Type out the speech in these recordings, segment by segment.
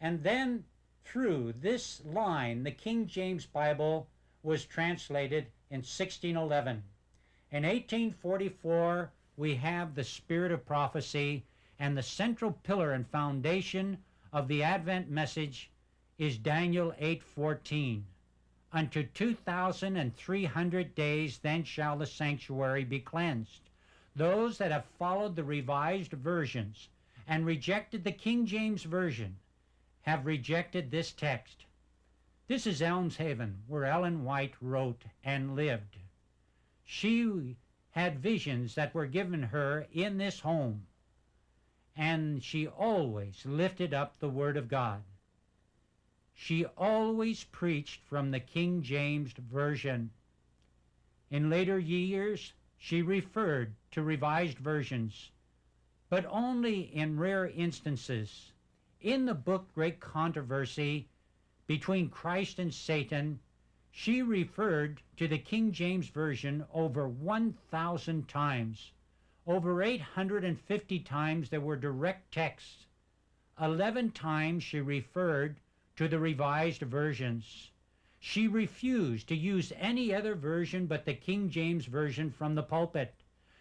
And then through this line, the King James Bible was translated in 1611. In 1844, we have the Spirit of Prophecy, and the central pillar and foundation of the Advent message is Daniel 8:14. Unto 2,300 days then shall the sanctuary be cleansed. Those that have followed the revised versions and rejected the King James Version have rejected this text. This is Elms Haven, where Ellen White wrote and lived. She had visions that were given her in this home, and she always lifted up the Word of God. She always preached from the King James Version. In later years, she referred to revised versions, but only in rare instances. In the book Great Controversy Between Christ and Satan, she referred to the King James Version over 1,000 times. Over 850 times there were direct texts. 11 times she referred to the revised versions. She refused to use any other version but the King James Version from the pulpit.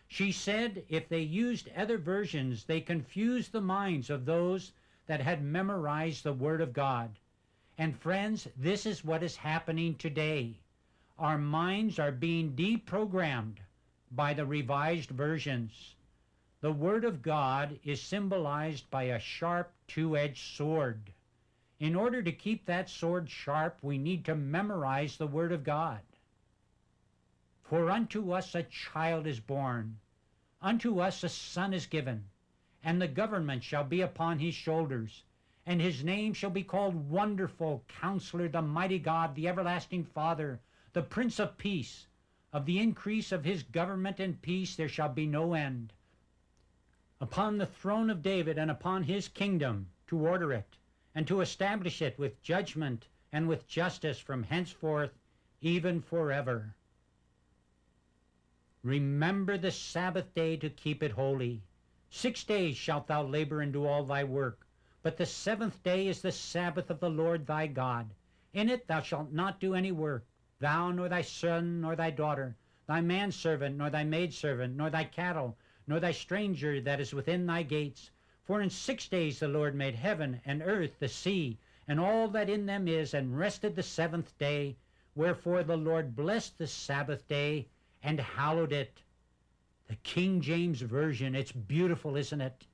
She said if they used other versions, they confused the minds of those that had memorized the Word of God. And friends, this is what is happening today. Our minds are being deprogrammed by the revised versions. The Word of God is symbolized by a sharp two-edged sword. In order to keep that sword sharp, we need to memorize the Word of God. For unto us a child is born, unto us a son is given, and the government shall be upon his shoulders, and his name shall be called Wonderful, Counselor, the Mighty God, the Everlasting Father, the Prince of Peace. Of the increase of his government and peace there shall be no end. Upon the throne of David and upon his kingdom, to order it, and to establish it with judgment and with justice from henceforth, even forever. Remember the Sabbath day to keep it holy. 6 days shalt thou labor and do all thy work, but the seventh day is the Sabbath of the Lord thy God. In it thou shalt not do any work, thou, nor thy son, nor thy daughter, thy manservant, nor thy maidservant, nor thy cattle, nor thy stranger that is within thy gates. For in 6 days the Lord made heaven and earth, the sea, and all that in them is, and rested the seventh day. Wherefore the Lord blessed the Sabbath day and hallowed it. The King James Version, it's beautiful, isn't it?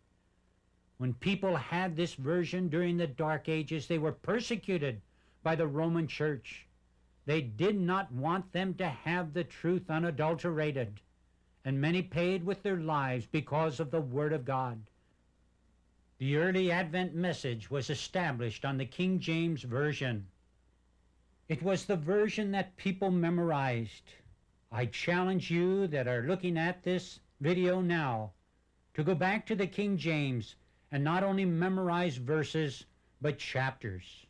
When people had this version during the Dark Ages, they were persecuted by the Roman Church. They did not want them to have the truth unadulterated, and many paid with their lives because of the Word of God. The early Advent message was established on the King James Version. It was the version that people memorized. I challenge you that are looking at this video now to go back to the King James and not only memorize verses, but chapters.